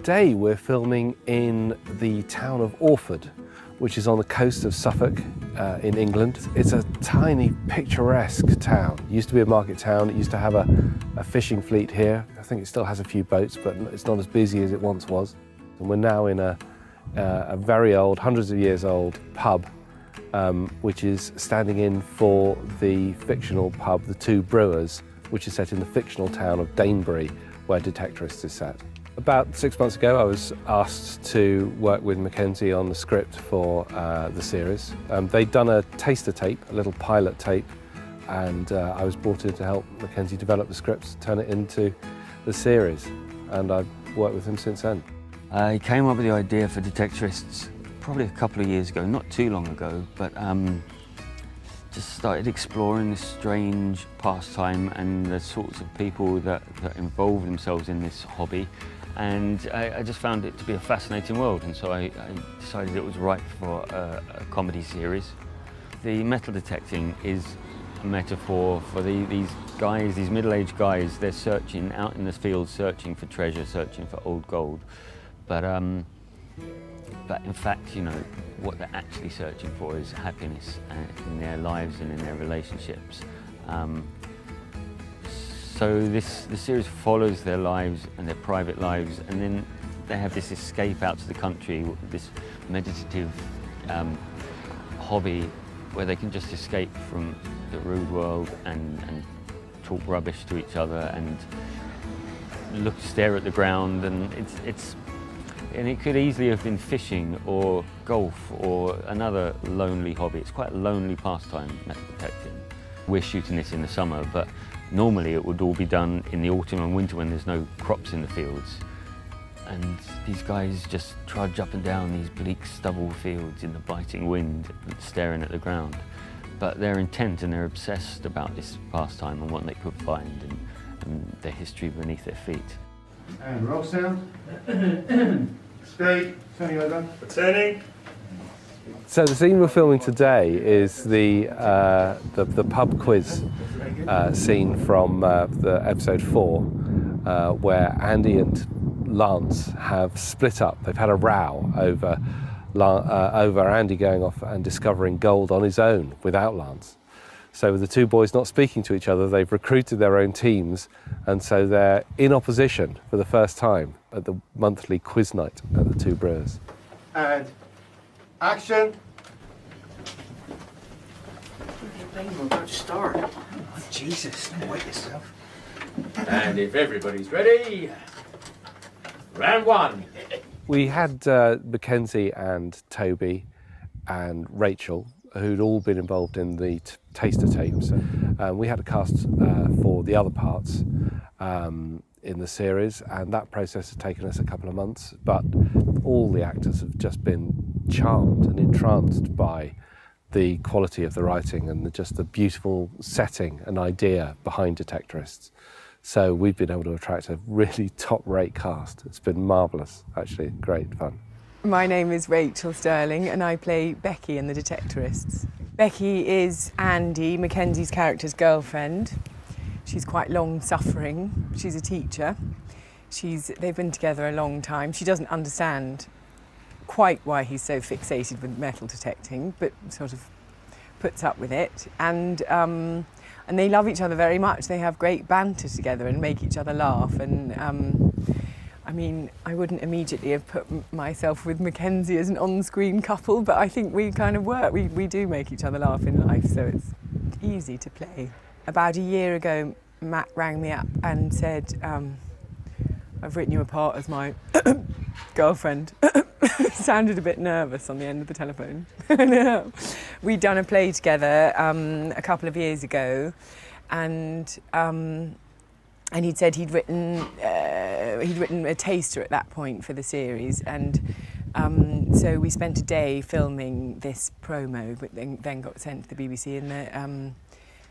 Today we're filming in the town of Orford, which is on the coast of Suffolk in England. It's a tiny, picturesque town. It used to be a market town. It used to have a fishing fleet here. I think it still has a few boats, but it's not as busy as it once was. And we're now in a very old, hundreds of years old pub, which is standing in for the fictional pub, The Two Brewers, which is set in the fictional town of Danebury, where Detectorists is set. About 6 months ago, I was asked to work with Mackenzie on the script for the series. They'd done a taster tape, a little pilot tape, and I was brought in to help Mackenzie develop the script, turn it into the series, and I've worked with him since then. He came up with the idea for Detectorists probably a couple of years ago, not too long ago, but just started exploring this strange pastime and the sorts of people that involve themselves in this hobby. And I just found it to be a fascinating world, and so I decided it was right for a comedy series. The metal detecting is a metaphor for these guys, these middle-aged guys. They're searching out in the fields, searching for treasure, searching for old gold. But in fact, you know, what they're actually searching for is happiness in their lives and in their relationships. So the series follows their lives and their private lives, and then they have this escape out to the country, this meditative hobby where they can just escape from the rude world and talk rubbish to each other and stare at the ground, and it could easily have been fishing or golf or another lonely hobby. It's quite a lonely pastime, metal detecting. We're shooting this in the summer, but normally it would all be done in the autumn and winter when there's no crops in the fields. And these guys just trudge up and down these bleak stubble fields in the biting wind, staring at the ground. But they're intent and they're obsessed about this pastime and what they could find and their history beneath their feet. And roll sound. Speed. Turning over. Turning. So the scene we're filming today is the pub quiz scene from the episode 4, where Andy and Lance have split up. They've had a row over Andy going off and discovering gold on his own without Lance. So with the two boys not speaking to each other, they've recruited their own teams, and so they're in opposition for the first time at the monthly quiz night at the Two Brewers. And action. We're about to start. Oh, Jesus, don't wait yourself. And if everybody's ready, round 1. We had Mackenzie and Toby and Rachel, who'd all been involved in the taster tapes. We had a cast for the other parts in the series, and that process has taken us a couple of months, but all the actors have just been charmed and entranced by the quality of the writing and just the beautiful setting and idea behind Detectorists. So we've been able to attract a really top-rate cast. It's been marvellous, actually, great fun. My name is Rachel Sterling and I play Becky in The Detectorists. Becky is Andy, Mackenzie's character's girlfriend. She's quite long-suffering. She's a teacher. They've been together a long time. She doesn't understand quite why he's so fixated with metal detecting, but sort of puts up with it. And they love each other very much. They have great banter together and make each other laugh. And I mean, I wouldn't immediately have put myself with Mackenzie as an on-screen couple, but I think we kind of work. We do make each other laugh in life, so it's easy to play. About a year ago, Matt rang me up and said, I've written you a part as my girlfriend. Sounded a bit nervous on the end of the telephone. We'd done a play together a couple of years ago, and he'd said he'd written a taster at that point for the series, and so we spent a day filming this promo, but then got sent to the BBC,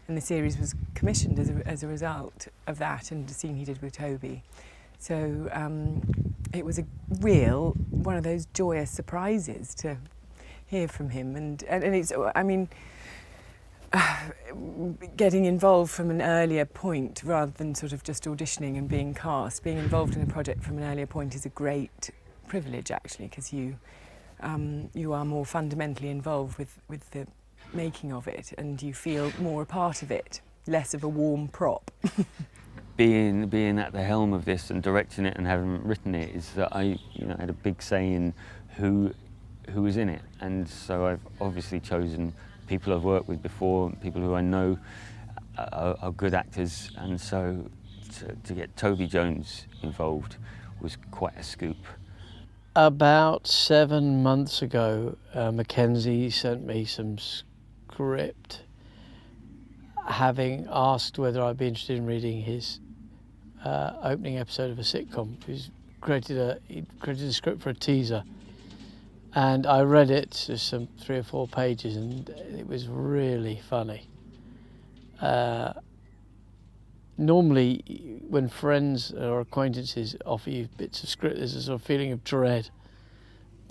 and the series was commissioned as a result of that and the scene he did with Toby. So it was one of those joyous surprises to hear from him, and it's, I mean, getting involved from an earlier point rather than sort of just auditioning and being cast. Being involved in a project from an earlier point is a great privilege, actually, because you are more fundamentally involved with the making of it, and you feel more a part of it, less of a warm prop. Being at the helm of this and directing it and having written it is that I had a big say in who was in it, and so I've obviously chosen people I've worked with before, people who I know are good actors, and so to get Toby Jones involved was quite a scoop. About 7 months ago, Mackenzie sent me some script, having asked whether I'd be interested in reading his opening episode of a sitcom. He created a script for a teaser, and I read it, just some 3 or 4 pages, and it was really funny. Normally, when friends or acquaintances offer you bits of script, there's a sort of feeling of dread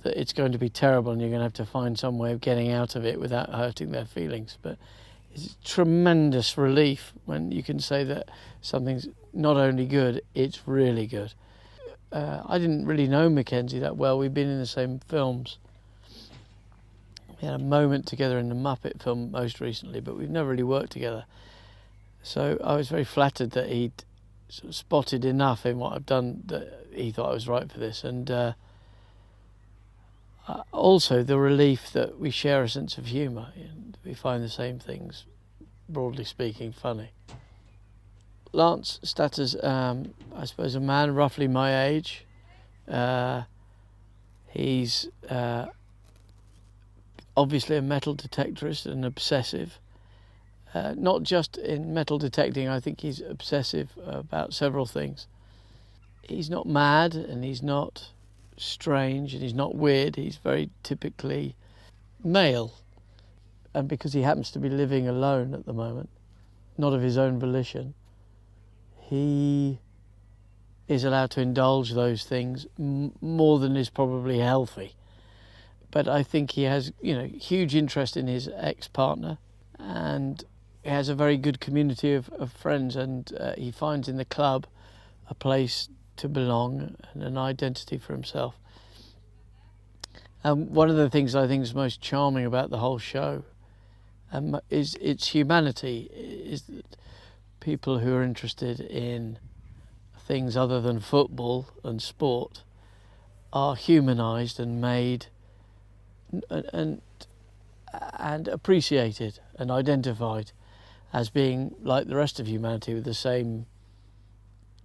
that it's going to be terrible and you're going to have to find some way of getting out of it without hurting their feelings. But it's tremendous relief when you can say that something's not only good, it's really good. I didn't really know Mackenzie that well. We've been in the same films. We had a moment together in the Muppet film most recently, but we've never really worked together. So I was very flattered that he'd sort of spotted enough in what I've done that he thought I was right for this. And also the relief that we share a sense of humour and we find the same things, broadly speaking, funny. Lance Statter's, I suppose, a man roughly my age. He's obviously a metal detectorist and obsessive. Not just in metal detecting, I think he's obsessive about several things. He's not mad and he's not strange and he's not weird. He's very typically male. And because he happens to be living alone at the moment, not of his own volition, he is allowed to indulge those things more than is probably healthy. But I think he has, huge interest in his ex-partner, and he has a very good community of friends, and he finds in the club a place to belong and an identity for himself. One of the things I think is most charming about the whole show is its humanity, is that people who are interested in things other than football and sport are humanised and made and appreciated and identified as being like the rest of humanity, with the same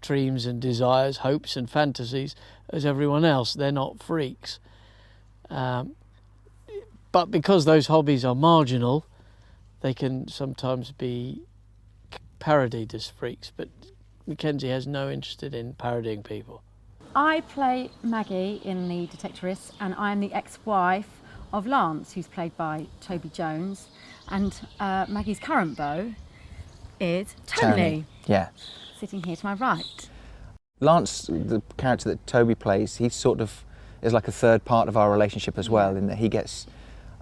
dreams and desires, hopes and fantasies as everyone else. They're not freaks. But because those hobbies are marginal, they can sometimes be parodied as freaks. But Mackenzie has no interest in parodying people. I play Maggie in The Detectorists, and I'm the ex-wife of Lance, who's played by Toby Jones, and Maggie's current beau is Tony. Yeah. Sitting here to my right. Lance, the character that Toby plays, he sort of is like a third part of our relationship as well, in that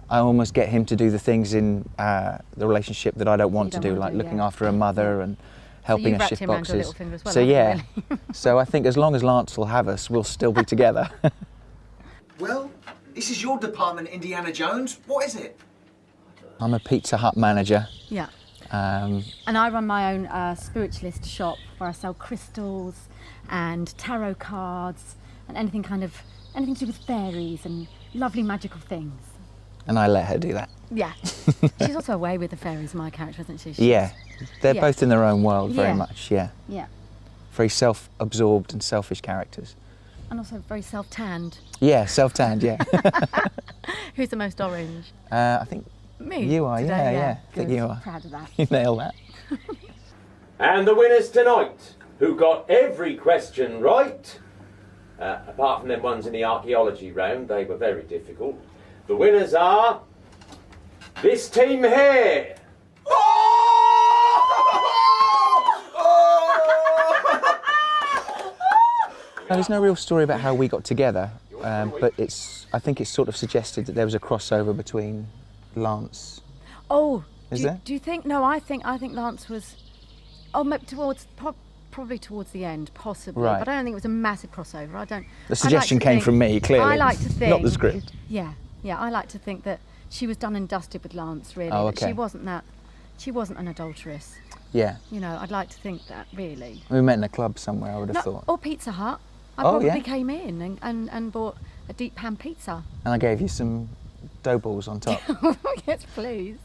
I almost get him to do the things in the relationship that I don't want to do, like looking after a mother and helping us shift boxes. Well, so yeah, really. so I think as long as Lance will have us, we'll still be together. Well, this is your department, Indiana Jones. What is it? I'm a Pizza Hut manager. Yeah. And I run my own spiritualist shop where I sell crystals and tarot cards and anything to do with fairies and lovely magical things. And I let her do that. Yeah. She's also away with the fairies, my character, isn't she? Yeah. They're both in their own world, very much, yeah. Yeah. Very self-absorbed and selfish characters. And also very self-tanned. Yeah, self-tanned, yeah. Who's the most orange? I think Me. you are, today, yeah. I think Good. you are. Proud of that. You nail that. And the winners tonight, who got every question right, apart from them ones in the archaeology round, they were very difficult. The winners are this team here. Now, there's no real story about how we got together, but I think it's sort of suggested that there was a crossover between Lance. Oh, Is there? Do you think? No, I think Lance was. Oh, probably towards the end, possibly. Right. But I don't think it was a massive crossover. I don't. The suggestion came from me, clearly. I like to think. Not the script. Yeah. I like to think that she was done and dusted with Lance. Really. Oh, that okay. She wasn't an adulteress. Yeah. You know, I'd like to think that, really. We met in a club somewhere, I would have thought. Or Pizza Hut. I Oh, probably yeah. came in and bought a deep pan pizza. And I gave you some dough balls on top. Yes, please.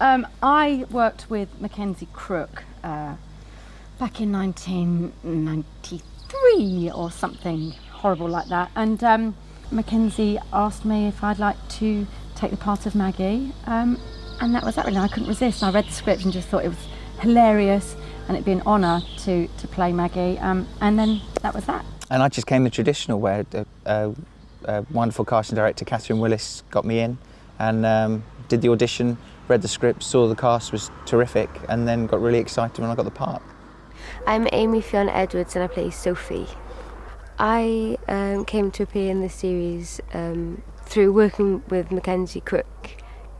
I worked with Mackenzie Crook back in 1993 or something horrible like that. And Mackenzie asked me if I'd like to take the part of Maggie. And that was that really. I couldn't resist. I read the script and just thought it was hilarious and it'd be an honour to play Maggie. And then that was that. And I just came the traditional way. A wonderful casting director, Catherine Willis, got me in and did the audition, read the script, saw the cast was terrific, and then got really excited when I got the part. I'm Amy Fiona Edwards and I play Sophie. I came to appear in this series through working with Mackenzie Crook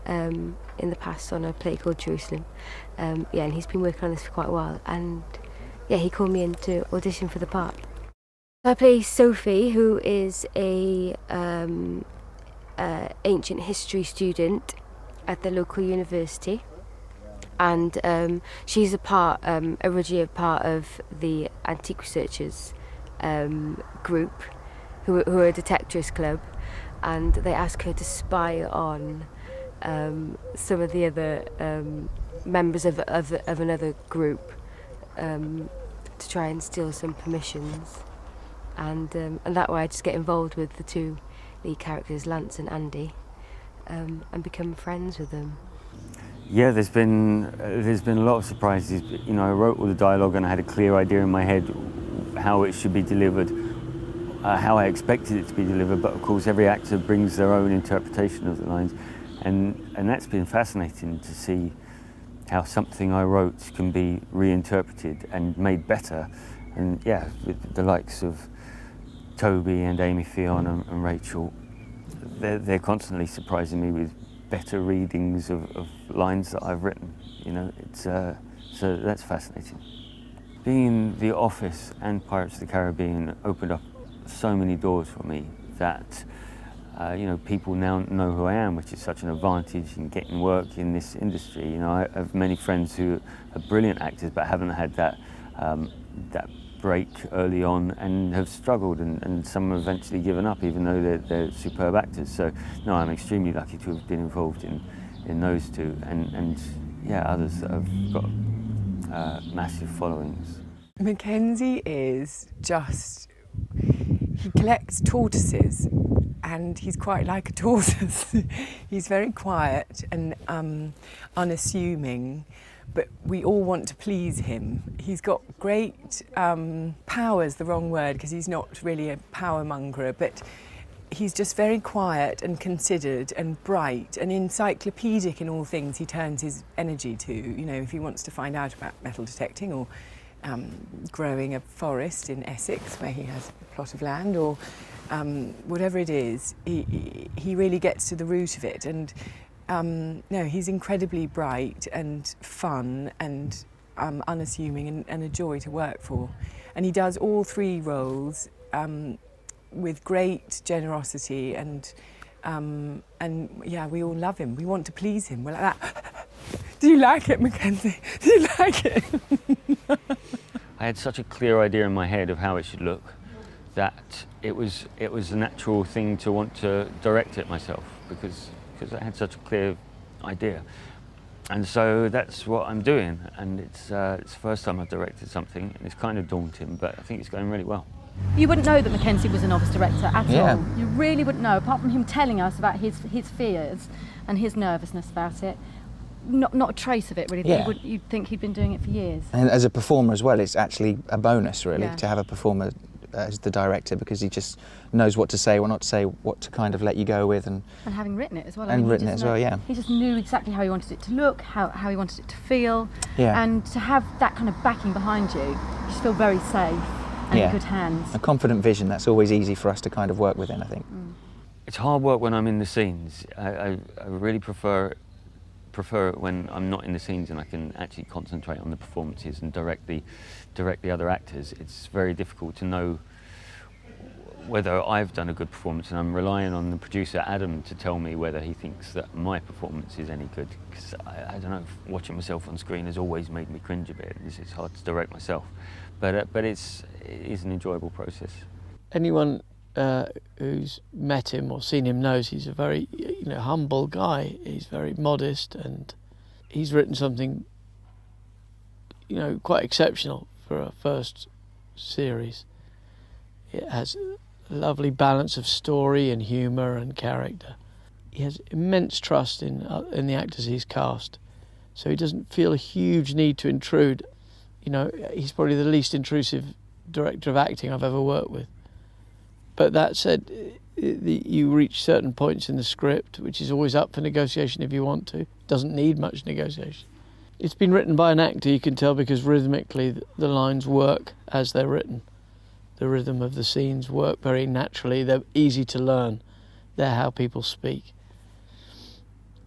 in the past on a play called Jerusalem. And he's been working on this for quite a while, and he called me in to audition for the part. I play Sophie, who is a ancient history student at the local university, and she's originally a part of the Antique Researchers group, who are a detectorist club, and they ask her to spy on some of the other members of another group to try and steal some permissions, and that way I just get involved with the two lead characters, Lance and Andy, and become friends with them. Yeah, there's been a lot of surprises. You know, I wrote all the dialogue and I had a clear idea in my head how it should be delivered, how I expected it to be delivered. But of course, every actor brings their own interpretation of the lines, and that's been fascinating to see how something I wrote can be reinterpreted and made better. And yeah, with the likes of Toby and Amy Fiona and Rachel, they're constantly surprising me with better readings of lines that I've written. You know, it's so that's fascinating. Being in The Office and Pirates of the Caribbean opened up so many doors for me that you know, people now know who I am, which is such an advantage in getting work in this industry. You know, I have many friends who are brilliant actors but haven't had that that break early on and have struggled, and some have eventually given up even though they're superb actors. So no, I'm extremely lucky to have been involved in those two, and yeah, others that have got massive followings. Mackenzie is just, he collects tortoises and he's quite like a tortoise. He's very quiet and unassuming, but we all want to please him. He's got great power's the wrong word because he's not really a power mongerer, but he's just very quiet and considered and bright and encyclopedic in all things he turns his energy to. You know, if he wants to find out about metal detecting or growing a forest in Essex where he has a plot of land, or whatever it is, he really gets to the root of it. And no, he's incredibly bright and fun and unassuming and a joy to work for. And he does all three roles with great generosity, and yeah, we all love him. We want to please him. We're like that. Do you like it, Mackenzie? Do you like it? I had such a clear idea in my head of how it should look that it was a natural thing to want to direct it myself because I had such a clear idea. And so that's what I'm doing, and it's the first time I've directed something, and it's kind of daunting, but I think it's going really well. You wouldn't know that Mackenzie was a novice director at Yeah. all. You really wouldn't know, apart from him telling us about his fears and his nervousness about it. Not a trace of it, really. Yeah. You'd think he'd been doing it for years. And as a performer as well, it's actually a bonus, really, Yeah. to have a performer as the director, because he just knows what to say, what not to say, what to kind of let you go with. And having written it as well. And he written just it as well, yeah. He just knew exactly how he wanted it to look, how he wanted it to feel. Yeah. And to have that kind of backing behind you, you just feel very safe and in good hands. A confident vision, that's always easy for us to kind of work within, I think. It's hard work when I'm in the scenes. I really prefer prefer it when I'm not in the scenes and I can actually concentrate on the performances and direct the other actors. It's very difficult to know whether I've done a good performance, and I'm relying on the producer Adam to tell me whether he thinks that my performance is any good, because I don't know, watching myself on screen has always made me cringe a bit. It's hard to direct myself, but it is an enjoyable process. Anyone who's met him or seen him knows he's a very humble guy. He's very modest, and he's written something quite exceptional for a first series. It has a lovely balance of story and humour and character. He has immense trust in the actors he's cast, so he doesn't feel a huge need to intrude. He's probably the least intrusive director of acting I've ever worked with. But that said, you reach certain points in the script, which is always up for negotiation if you want to. Doesn't need much negotiation. It's been written by an actor, you can tell, because rhythmically the lines work as they're written. The rhythm of the scenes work very naturally. They're easy to learn. They're how people speak.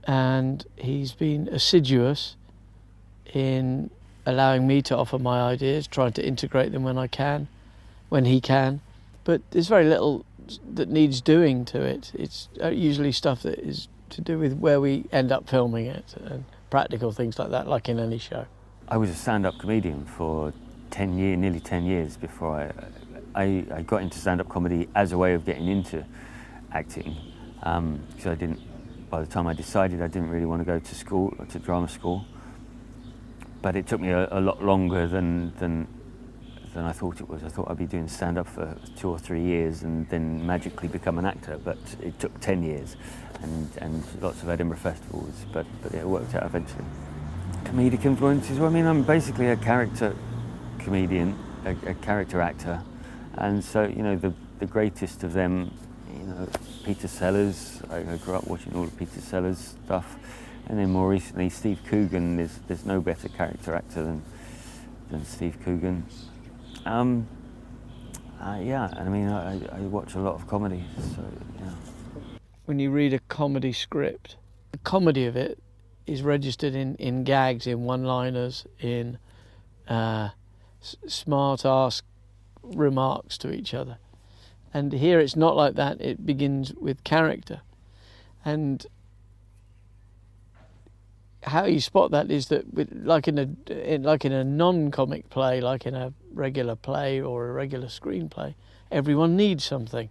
And he's been assiduous in allowing me to offer my ideas, trying to integrate them when he can. But there's very little that needs doing to it. It's usually stuff that is to do with where we end up filming it and practical things like that, like in any show. I was a stand-up comedian for nearly 10 years before I got into stand-up comedy as a way of getting into acting. Because by the time I decided, I didn't really want to go to school, to drama school. But it took me a lot longer than I thought it was. I thought I'd be doing stand-up for 2 or 3 years and then magically become an actor, but it took 10 years and lots of Edinburgh festivals, but it worked out eventually. Comedic influences, well, I mean, I'm basically a character comedian, a character actor, and so, the greatest of them, Peter Sellers. I grew up watching all of Peter Sellers' stuff, and then more recently Steve Coogan. There's no better character actor than Steve Coogan. Yeah, I mean, I watch a lot of comedy, so yeah. When you read a comedy script, the comedy of it is registered in gags, in one-liners, in smart-ass remarks to each other. And here it's not like that. It begins with character. And how you spot that is that, like in a non-comic play, like in a regular play or a regular screenplay, everyone needs something.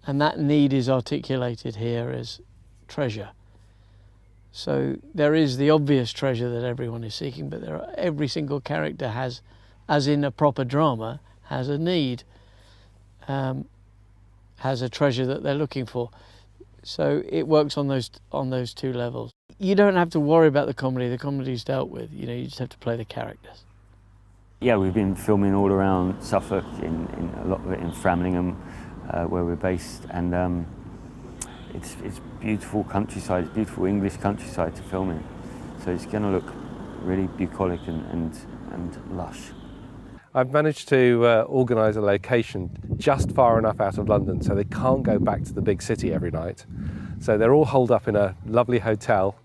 And that need is articulated here as treasure. So there is the obvious treasure that everyone is seeking, but every single character has, as in a proper drama, has a need, has a treasure that they're looking for. So it works on those two levels. You don't have to worry about the comedy. The comedy's dealt with. You just have to play the characters. Yeah, we've been filming all around Suffolk, in a lot of it in Framlingham, where we're based, and it's beautiful countryside, it's beautiful English countryside to film in. So it's going to look really bucolic and lush. I've managed to organise a location just far enough out of London so they can't go back to the big city every night. So they're all holed up in a lovely hotel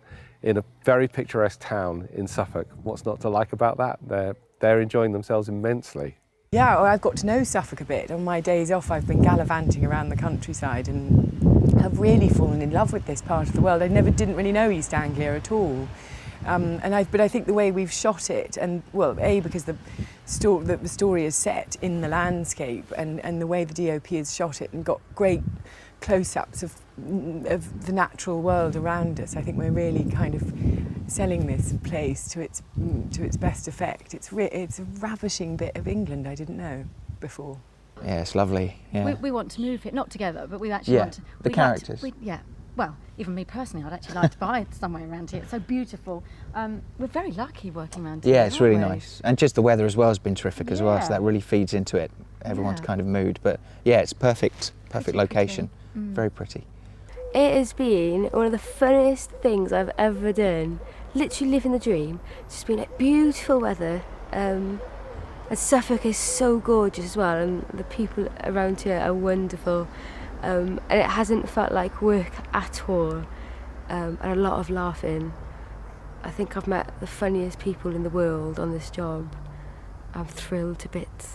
in a very picturesque town in Suffolk. What's not to like about that? They're enjoying themselves immensely. Yeah, well, I've got to know Suffolk a bit. On my days off, I've been gallivanting around the countryside and have really fallen in love with this part of the world. didn't really know East Anglia at all. But I think the way we've shot it, and well, because the story is set in the landscape, and the way the DOP has shot it and got great close-ups of the natural world around us, I think we're really kind of selling this place to its best effect. It's a ravishing bit of England I didn't know before. Yeah, it's lovely. Yeah. We want to move it, not together, but we actually want to. The characters. Well, even me personally, I'd actually like to buy somewhere around here. It's so beautiful. We're very lucky working around here. Yeah, it's really nice. And just the weather as well has been terrific as well, so that really feeds into it, everyone's kind of mood. But yeah, it's perfect location. Very pretty. It has been one of the funniest things I've ever done. Literally living the dream. It's just been like beautiful weather. And Suffolk is so gorgeous as well, and the people around here are wonderful. And it hasn't felt like work at all. And a lot of laughing. I think I've met the funniest people in the world on this job. I'm thrilled to bits.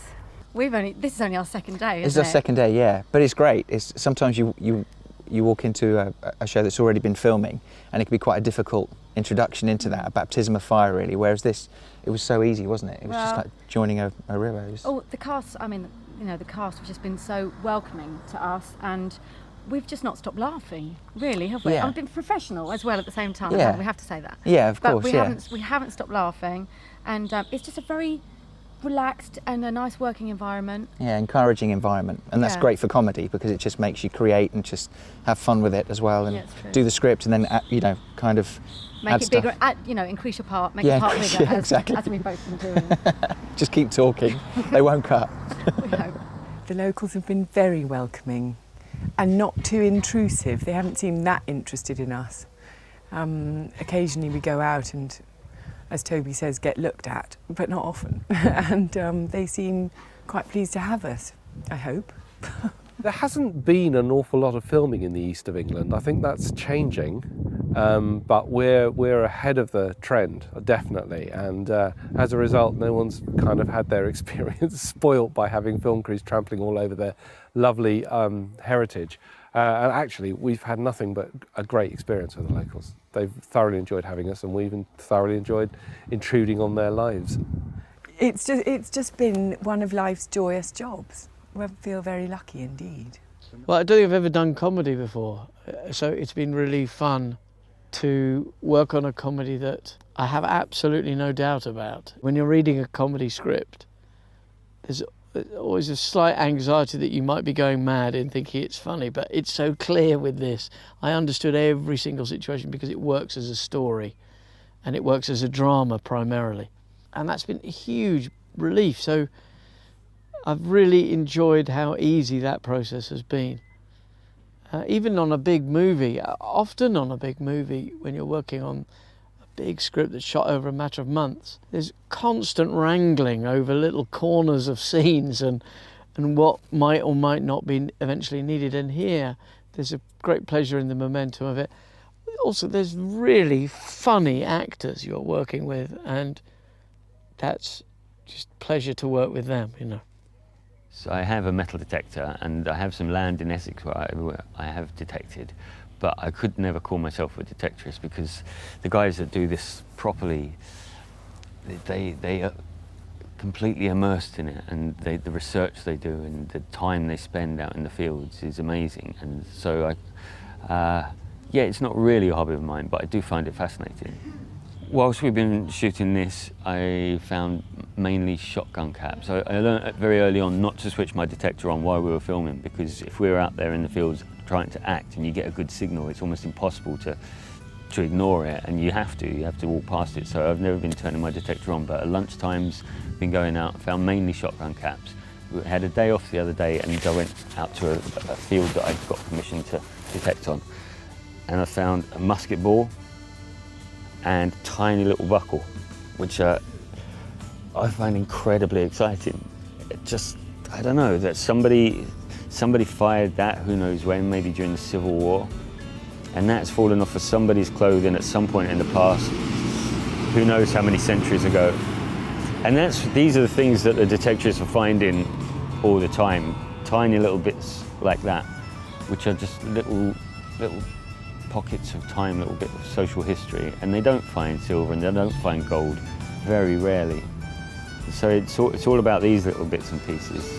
This is only our second day, This is isn't our it? second day, yeah. But it's great. It's sometimes you walk into a show that's already been filming, and it can be quite a difficult introduction into that, a baptism of fire, really. Whereas this, it was so easy, wasn't it? It was just Well- like joining a river. It was- Oh, the cast, I mean, you know, the cast have just been so welcoming to us, and we've just not stopped laughing, really, have we? Yeah. I've been professional as well at the same time, Yeah. haven't we have to say that. Yeah, of But course, we yeah. haven't stopped laughing, and it's just a very relaxed and a nice working environment. Yeah, encouraging environment, and that's Yeah. great for comedy because it just makes you create and just have fun with it as well, and Yeah, it's true. do the script and then you know, kind of Make add it stuff. bigger, increase your part, make Yeah, your part increase- bigger, yeah, exactly. as we've both been doing. Just keep talking. They won't cut. We hope. The locals have been very welcoming and not too intrusive. They haven't seemed that interested in us. Occasionally we go out and, as Toby says, get looked at, but not often. And they seem quite pleased to have us, I hope. There hasn't been an awful lot of filming in the east of England. I think that's changing, but we're ahead of the trend, definitely. And as a result, no one's kind of had their experience spoilt by having film crews trampling all over their lovely heritage. And actually, we've had nothing but a great experience with the locals. They've thoroughly enjoyed having us, and we've even thoroughly enjoyed intruding on their lives. It's just been one of life's joyous jobs. We feel very lucky indeed. Well, I don't think I've ever done comedy before, so it's been really fun to work on a comedy that I have absolutely no doubt about. When you're reading a comedy script, there's always a slight anxiety that you might be going mad in thinking it's funny, but it's so clear with this. I understood every single situation because it works as a story and it works as a drama primarily. And that's been a huge relief. So I've really enjoyed how easy that process has been. Even on a big movie, often on a big movie, when you're working on a big script that's shot over a matter of months, there's constant wrangling over little corners of scenes and what might or might not be eventually needed. And here, there's a great pleasure in the momentum of it. Also, there's really funny actors you're working with, and that's just pleasure to work with them, you know. So I have a metal detector, and I have some land in Essex where I have detected, but I could never call myself a detectorist because the guys that do this properly, they are completely immersed in it, and the research they do and the time they spend out in the fields is amazing. And so yeah, it's not really a hobby of mine, but I do find it fascinating. Whilst we've been shooting this, I found mainly shotgun caps. I learned very early on not to switch my detector on while we were filming, because if we were out there in the fields trying to act and you get a good signal, it's almost impossible to ignore it, and you have to walk past it. So I've never been turning my detector on, but at lunchtimes, been going out, found mainly shotgun caps. We had a day off the other day, and I went out to a field that I'd got permission to detect on, and I found a musket ball and tiny little buckle, which I find incredibly exciting. It just, I don't know, that somebody fired that, who knows when, maybe during the Civil War, and that's fallen off of somebody's clothing at some point in the past, who knows how many centuries ago. And these are the things that the detectorists are finding all the time, tiny little bits like that, which are just little pockets of time, little bit of social history, and they don't find silver and they don't find gold, very rarely. So it's all about these little bits and pieces.